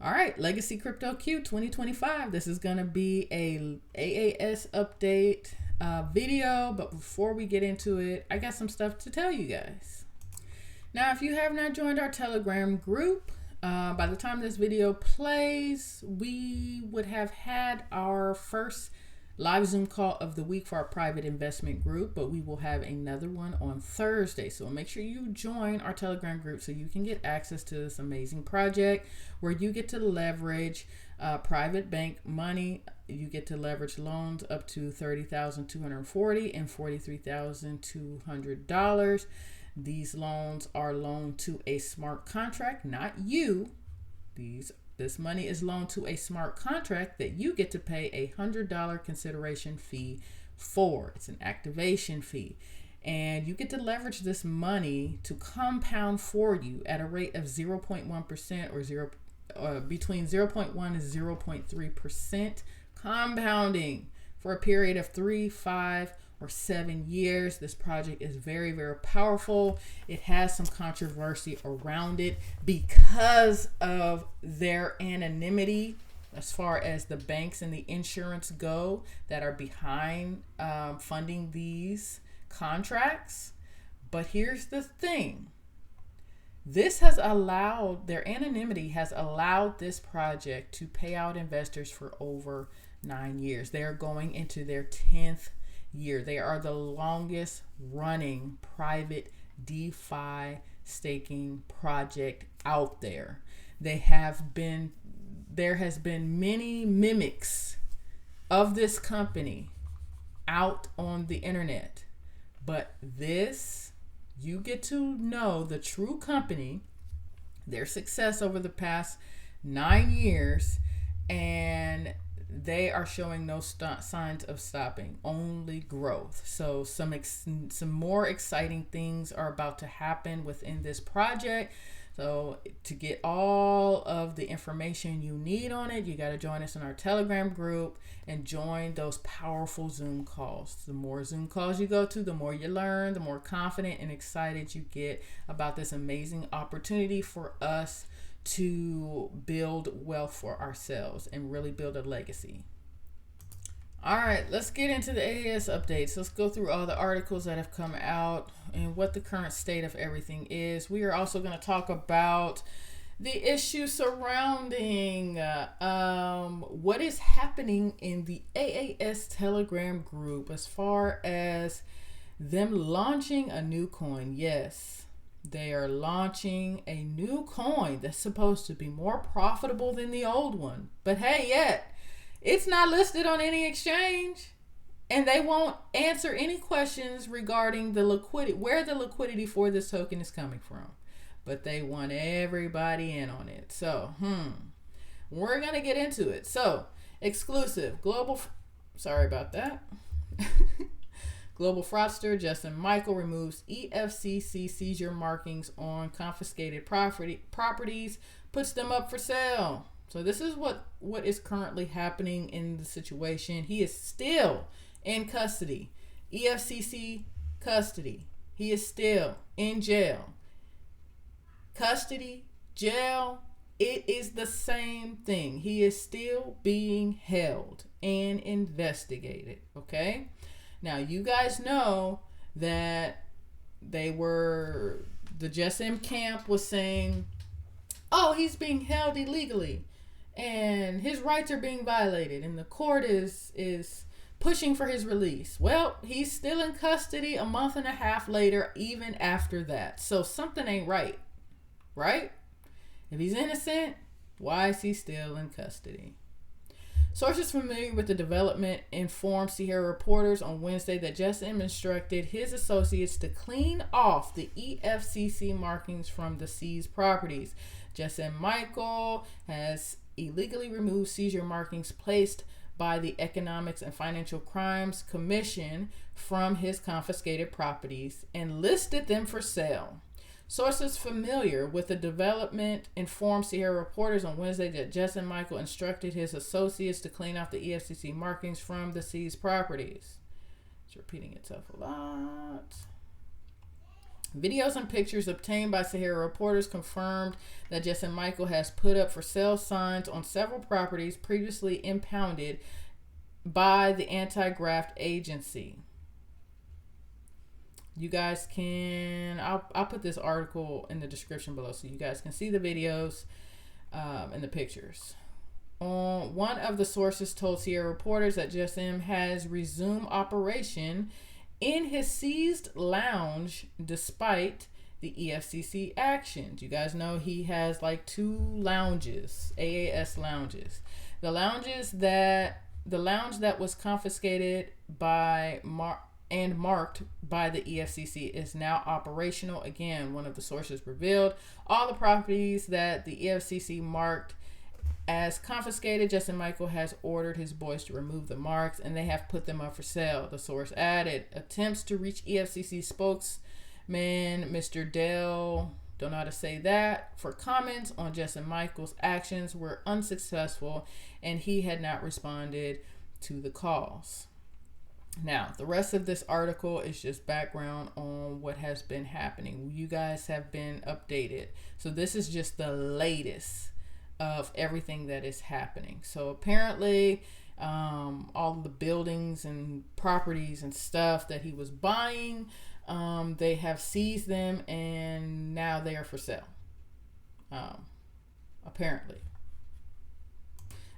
All right, Legacy Crypto Q 2025. This is going to be a AAS update video, but before we get into it, I got some stuff to tell you guys. Now, if you have not joined our Telegram group, by the time this video plays, we would have had our first live Zoom call of the week for our private investment group, but we will have another one on Thursday. So make sure you join our Telegram group so you can get access to this amazing project where you get to leverage private bank money. You get to leverage loans up to $30,240 and $43,200. These loans are loaned to a smart contract, not you. This money is loaned to a smart contract that you get to pay a $100 consideration fee for. It's an activation fee. And you get to leverage this money to compound for you at a rate of 0.1% or between 0.1 and 0.3% compounding for a period of 3, 5, or 7 years. This project is very, very powerful. It has some controversy around it because of their anonymity as far as the banks and the insurance go that are behind funding these contracts. But here's the thing. This has allowed, their anonymity has allowed this project to pay out investors for over 9 years. They are going into their 10th year. They are the longest running private DeFi staking project out there. There has been many mimics of this company out on the internet, but this, you get to know the true company, their success over the past 9 years, and they are showing no signs of stopping, only growth. So some more exciting things are about to happen within this project. So to get all of the information you need on it, you got to join us in our Telegram group and join those powerful Zoom calls. The more Zoom calls you go to, the more you learn, the more confident and excited you get about this amazing opportunity for us to build wealth for ourselves and really build a legacy. All right, let's get into the AAS updates. Let's go through all the articles that have come out and what the current state of everything is. We are also going to talk about the issue surrounding what is happening in the AAS Telegram group as far as them launching a new coin. Yes, they are launching a new coin that's supposed to be more profitable than the old one. But hey, yet it's not listed on any exchange, and they won't answer any questions regarding the liquidity, where the liquidity for this token is coming from. But they want everybody in on it. So, we're going to get into it. So, exclusive sorry about that. Global fraudster Justin Michael removes EFCC seizure markings on confiscated properties, puts them up for sale. So this is what is currently happening in the situation. He is still in custody, EFCC custody. He is still in jail. Custody, jail, it is the same thing. He is still being held and investigated, okay? Now, you guys know that the JESAM camp was saying, oh, he's being held illegally and his rights are being violated and the court is pushing for his release. Well, he's still in custody a month and a half later, even after that. So something ain't right, right? If he's innocent, why is he still in custody? Sources familiar with the development informed Sierra reporters on Wednesday that JESAM instructed his associates to clean off the EFCC markings from the seized properties. JESAM Michael has illegally removed seizure markings placed by the Economics and Financial Crimes Commission from his confiscated properties and listed them for sale. Sources familiar with the development informed Sierra reporters on Wednesday that JESAM Michael instructed his associates to clean off the EFCC markings from the seized properties. It's repeating itself a lot. Videos and pictures obtained by Sahara reporters confirmed that Justin Michael has put up for sale signs on several properties previously impounded by the anti-graft agency. You guys can, I'll put this article in the description below so you guys can see the videos and the pictures. One of the sources told Sierra reporters that JESAM has resumed operation in his seized lounge despite the EFCC actions. You guys know he has like 2 lounges, AAS lounges. The lounge that was confiscated by and marked by the EFCC is now operational. Again, one of the sources revealed all the properties that the EFCC marked as confiscated. Justin Michael has ordered his boys to remove the marks and they have put them up for sale. The source added, attempts to reach EFCC spokesman Mr. Dale, don't know how to say that, for comments on Justin Michael's actions were unsuccessful and he had not responded to the calls. Now, the rest of this article is just background on what has been happening. You guys have been updated. So this is just the latest of everything that is happening. So apparently all the buildings and properties and stuff that he was buying, they have seized them and now they are for sale. Apparently.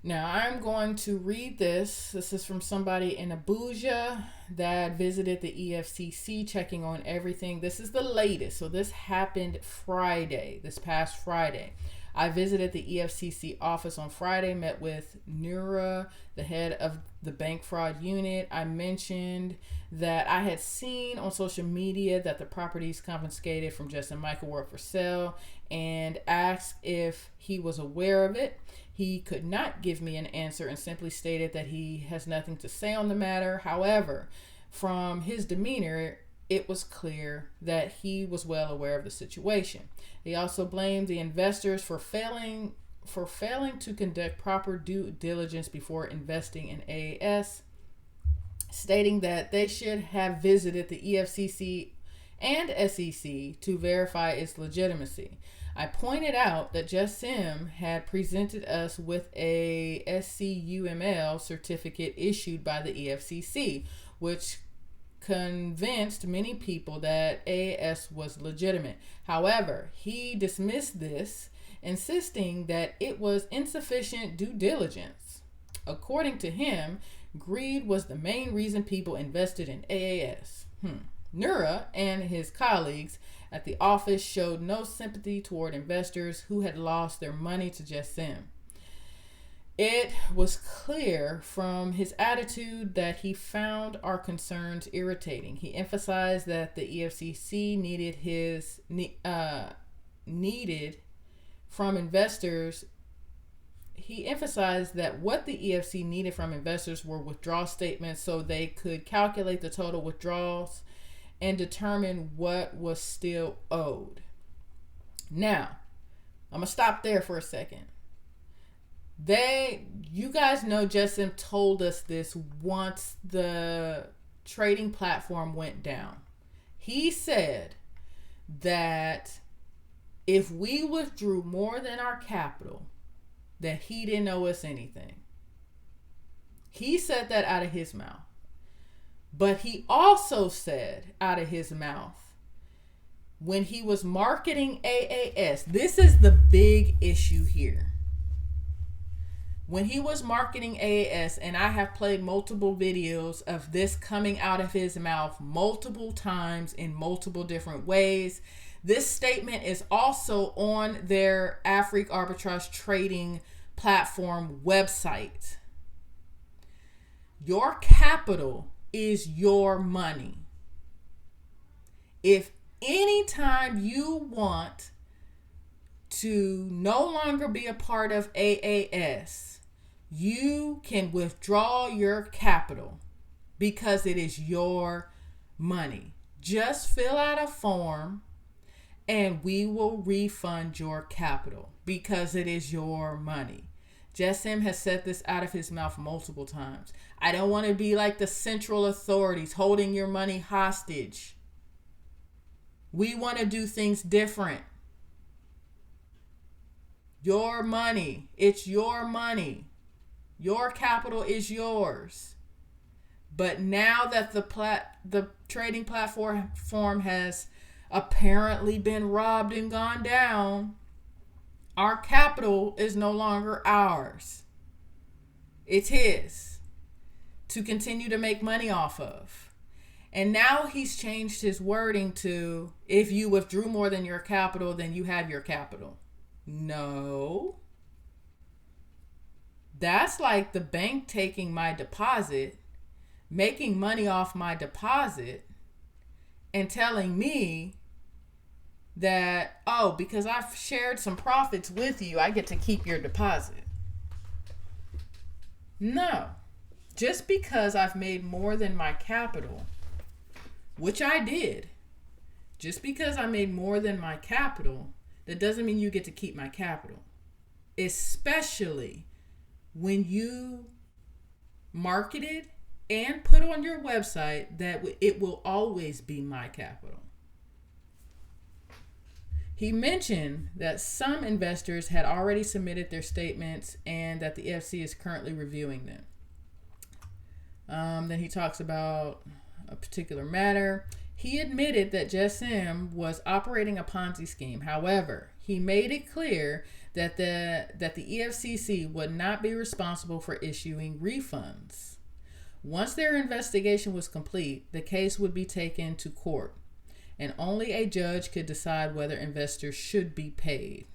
Now I'm going to read this. This is from somebody in Abuja that visited the EFCC, checking on everything. This is the latest. So this happened Friday, this past Friday. I visited the EFCC office on Friday, met with Nura, the head of the bank fraud unit. I mentioned that I had seen on social media that the properties confiscated from Justin Michael were for sale and asked if he was aware of it. He could not give me an answer and simply stated that he has nothing to say on the matter. However, from his demeanor, it was clear that he was well aware of the situation. He also blamed the investors for failing to conduct proper due diligence before investing in AAS, stating that they should have visited the EFCC and SEC to verify its legitimacy. I pointed out that JESAM had presented us with a SCUML certificate issued by the EFCC, which convinced many people that AAS was legitimate. However, he dismissed this, insisting that it was insufficient due diligence. According to him, greed was the main reason people invested in AAS. Nura and his colleagues at the office showed no sympathy toward investors who had lost their money to JESAM. It was clear from his attitude that he found our concerns irritating. He emphasized that the EFCC needed from investors. He emphasized that what the EFC needed from investors were withdrawal statements so they could calculate the total withdrawals and determine what was still owed. Now, I'm gonna stop there for a second. You guys know JESAM told us this once the trading platform went down. He said that if we withdrew more than our capital, that he didn't owe us anything. He said that out of his mouth. But he also said out of his mouth, when he was marketing AAS, this is the big issue here. When he was marketing AAS, and I have played multiple videos of this coming out of his mouth multiple times in multiple different ways. This statement is also on their Afrique Arbitrage Trading platform website. Your capital is your money. If anytime you want to no longer be a part of AAS, you can withdraw your capital because it is your money. Just fill out a form and we will refund your capital because it is your money. JESAM has said this out of his mouth multiple times. I don't want to be like the central authorities holding your money hostage. We want to do things different. Your money, it's your money. Your capital is yours. But now that the trading platform has apparently been robbed and gone down, our capital is no longer ours. It's his to continue to make money off of. And now he's changed his wording to, if you withdrew more than your capital, then you have your capital. No. That's like the bank taking my deposit, making money off my deposit, and telling me that, oh, because I've shared some profits with you, I get to keep your deposit. No. Just because I've made more than my capital, which I did, just because I made more than my capital, that doesn't mean you get to keep my capital. Especially when you marketed and put on your website that it will always be my capital. He mentioned that some investors had already submitted their statements and that the EFCC is currently reviewing them. Then he talks about a particular matter. He admitted that JESAM was operating a Ponzi scheme. However, he made it clear that the EFCC would not be responsible for issuing refunds. Once their investigation was complete, the case would be taken to court, and only a judge could decide whether investors should be paid.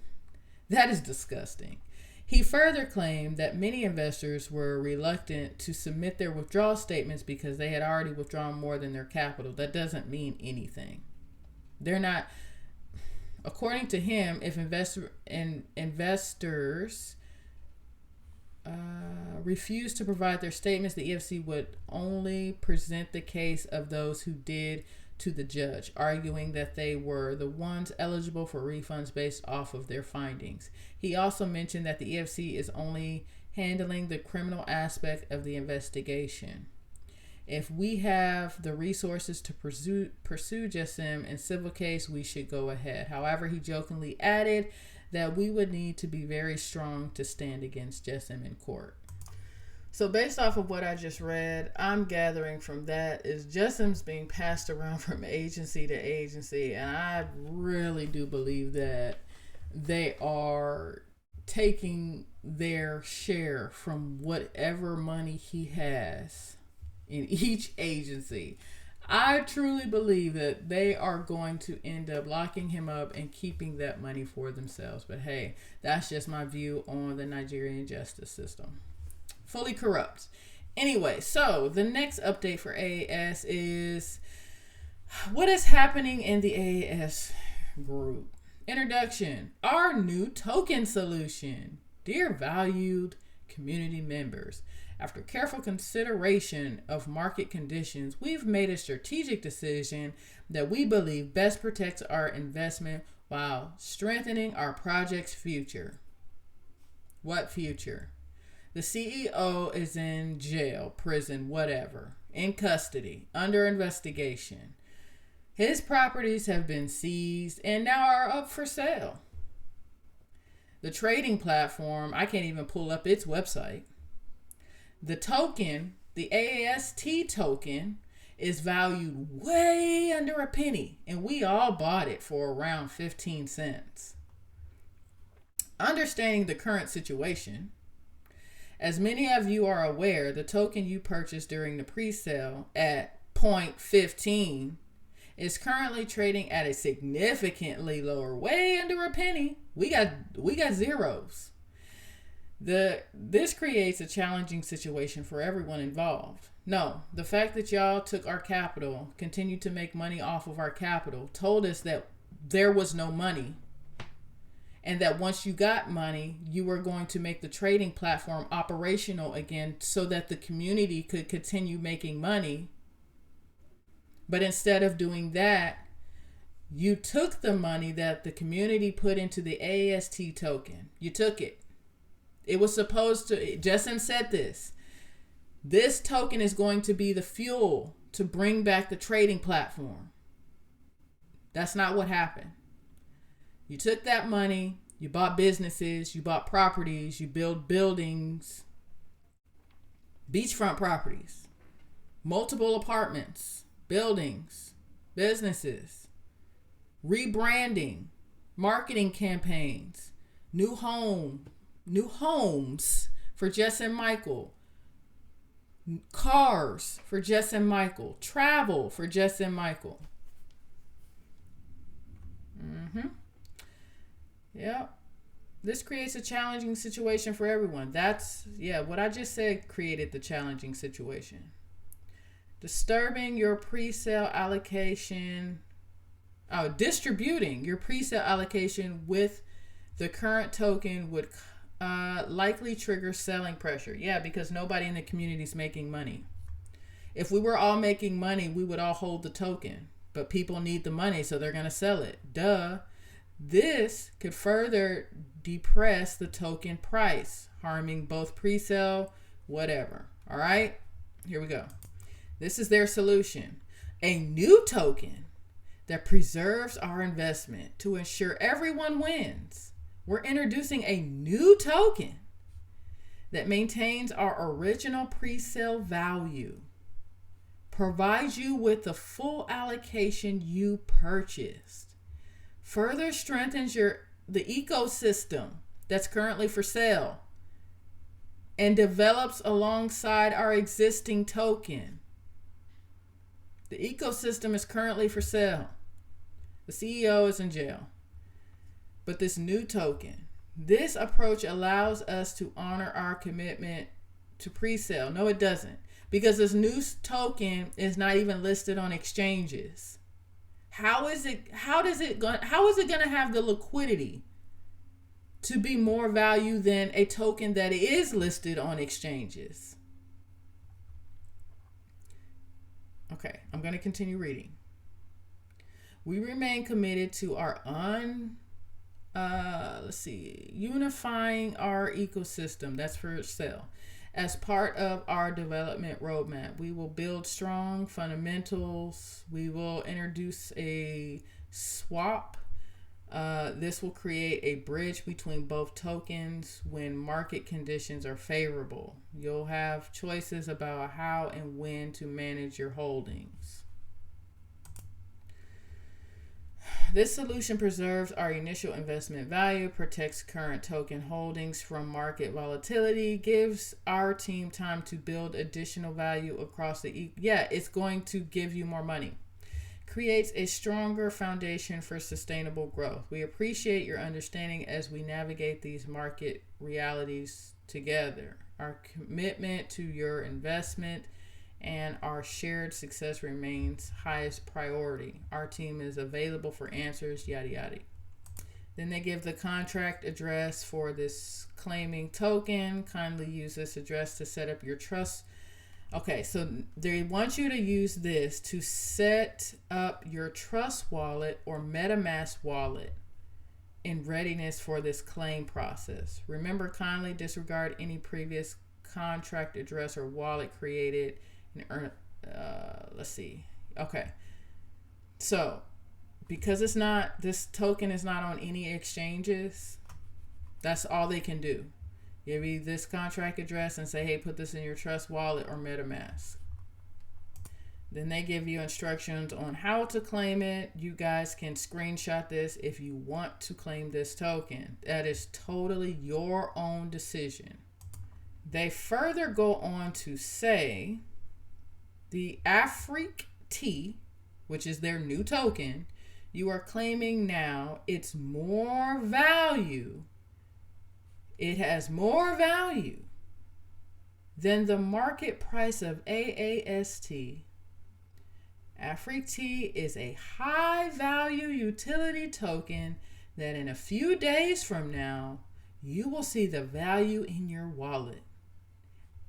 That is disgusting. He further claimed that many investors were reluctant to submit their withdrawal statements because they had already withdrawn more than their capital. That doesn't mean anything. They're not, according to him, if investors refused to provide their statements, the EFCC would only present the case of those who did to the judge, arguing that they were the ones eligible for refunds based off of their findings. He also mentioned that the EFCC is only handling the criminal aspect of the investigation. If we have the resources to pursue JESAM in civil case, we should go ahead. However, he jokingly added that we would need to be very strong to stand against JESAM in court. So based off of what I just read, I'm gathering from that is JESAM's being passed around from agency to agency, and I really do believe that they are taking their share from whatever money he has in each agency. I truly believe that they are going to end up locking him up and keeping that money for themselves. But hey, that's just my view on the Nigerian justice system. Fully corrupt. Anyway, so the next update for AAS is what is happening in the AAS group. Introduction. Our new token solution. Dear valued community members, after careful consideration of market conditions, we've made a strategic decision that we believe best protects our investment while strengthening our project's future. What future? The CEO is in jail, prison, whatever, in custody, under investigation. His properties have been seized and now are up for sale. The trading platform, I can't even pull up its website. The token, the AAST token, is valued way under a penny, and we all bought it for around 15 cents. Understanding the current situation, as many of you are aware, the token you purchased during the pre-sale at 0.15 is currently trading at a significantly lower, way under a penny. We got zeros. This creates a challenging situation for everyone involved. No, the fact that y'all took our capital, continued to make money off of our capital, told us that there was no money, and that once you got money, you were going to make the trading platform operational again so that the community could continue making money. But instead of doing that, you took the money that the community put into the AAST token. You took it. It was supposed to, JESAM said this token is going to be the fuel to bring back the trading platform. That's not what happened. You took that money, you bought businesses, you bought properties, you build buildings, beachfront properties, multiple apartments, buildings, businesses, rebranding, marketing campaigns, new homes for Jess and Michael, cars for Jess and Michael, travel for Jess and Michael. Yep. This creates a challenging situation for everyone. What I just said created the challenging situation. Distributing your pre-sale allocation with the current token would likely trigger selling pressure. Yeah, because nobody in the community is making money. If we were all making money, we would all hold the token. But people need the money, so they're going to sell it. Duh. This could further depress the token price, harming both pre-sale, whatever. All right, here we go. This is their solution. A new token that preserves our investment to ensure everyone wins. We're introducing a new token that maintains our original pre-sale value, provides you with the full allocation you purchased, further strengthens the ecosystem that's currently for sale, and develops alongside our existing token. The ecosystem is currently for sale. The CEO is in jail. But this new token, this approach allows us to honor our commitment to pre-sale. No, it doesn't. Because this new token is not even listed on exchanges. How is it going to have the liquidity to be more value than a token that is listed on exchanges? Okay, I'm going to continue reading. We remain committed to our unifying our ecosystem, that's for sale. As part of our development roadmap, we will build strong fundamentals. We will introduce a swap. This will create a bridge between both tokens when market conditions are favorable. You'll have choices about how and when to manage your holdings. This solution preserves our initial investment value, protects current token holdings from market volatility, gives our team time to build additional value across it's going to give you more money. Creates a stronger foundation for sustainable growth. We appreciate your understanding as we navigate these market realities together. Our commitment to your investment and our shared success remains highest priority. Our team is available for answers, yada yada. Then they give the contract address for this claiming token. Kindly use this address to set up your trust. Okay, so they want you to use this to set up your Trust Wallet or MetaMask wallet in readiness for this claim process. Remember, kindly disregard any previous contract address or wallet created. Okay, so because this token is not on any exchanges, that's all they can do. Give you this contract address and say, hey, put this in your Trust Wallet or MetaMask. Then they give you instructions on how to claim it. You guys can screenshot this if you want to claim this token. That is totally your own decision. They further go on to say the AFRIC-T, which is their new token, you are claiming now, it's more value. It has more value than the market price of AAST. AFRIC-T is a high value utility token that in a few days from now, you will see the value in your wallet.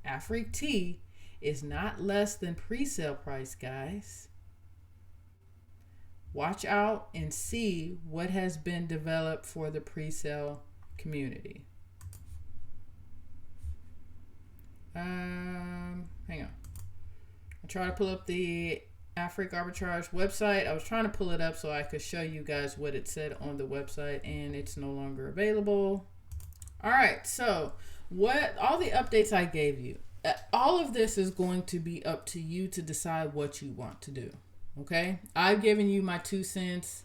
AFRIC-T is not less than pre-sale price, guys. Watch out and see what has been developed for the pre-sale community. Hang on. I'll try to pull up the Africa Arbitrage website. I was trying to pull it up so I could show you guys what it said on the website, and it's no longer available. All right, so what all the updates I gave you, all of this is going to be up to you to decide what you want to do. Okay, I've given you my 2 cents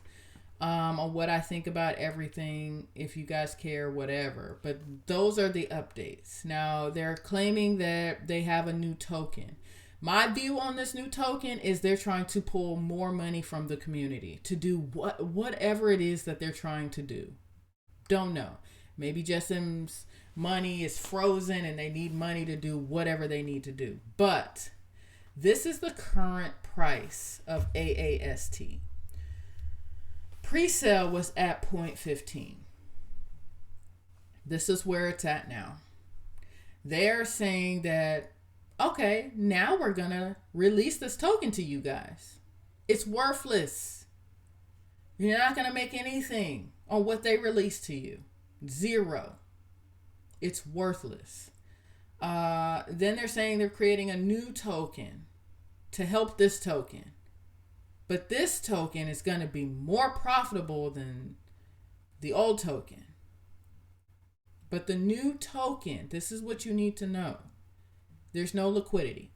on what I think about everything. If you guys care, whatever, but those are the updates. Now they're claiming that they have a new token. My view on this new token is they're trying to pull more money from the community to do whatever it is that they're trying to do. Don't know. Maybe JESAM's money is frozen and they need money to do whatever they need to do. But this is the current price of AAST. Pre-sale was at 0.15. This is where it's at now. They're saying that, okay, now we're going to release this token to you guys. It's worthless. You're not going to make anything on what they released to you. 0. It's worthless. Then they're saying they're creating a new token to help this token. But this token is going to be more profitable than the old token. But the new token, this is what you need to know. There's no liquidity.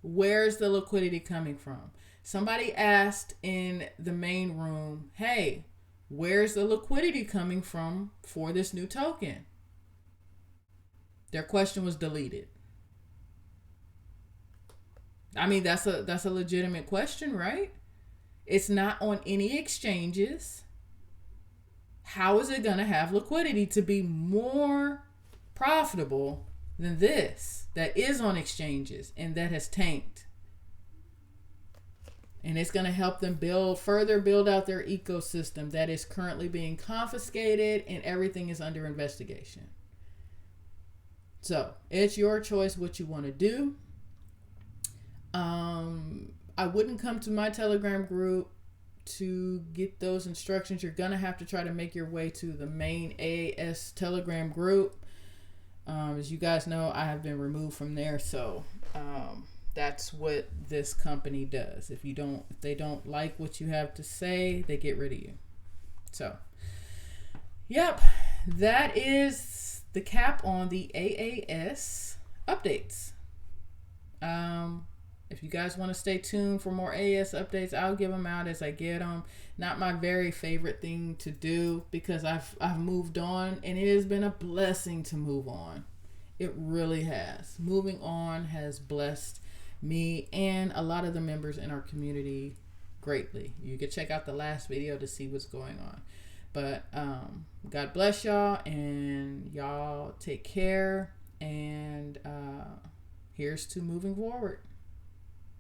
Where's the liquidity coming from? Somebody asked in the main room, hey, where's the liquidity coming from for this new token? Their question was deleted. I mean, that's a legitimate question, right? It's not on any exchanges. How is it going to have liquidity to be more profitable than this that is on exchanges and that has tanked? And it's going to help them further build out their ecosystem that is currently being confiscated and everything is under investigation. So it's your choice what you want to do. I wouldn't come to my Telegram group to get those instructions. You're going to have to try to make your way to the main AAS Telegram group. As you guys know, I have been removed from there. So that's what this company does. If they don't like what you have to say, they get rid of you. So, yep, that is the cap on the AAS updates. If you guys want to stay tuned for more AAS updates, I'll give them out as I get them. Not my very favorite thing to do because I've moved on, and it has been a blessing to move on. It really has. Moving on has blessed me and a lot of the members in our community greatly. You can check out the last video to see what's going on. But God bless y'all, and y'all take care, and here's to moving forward.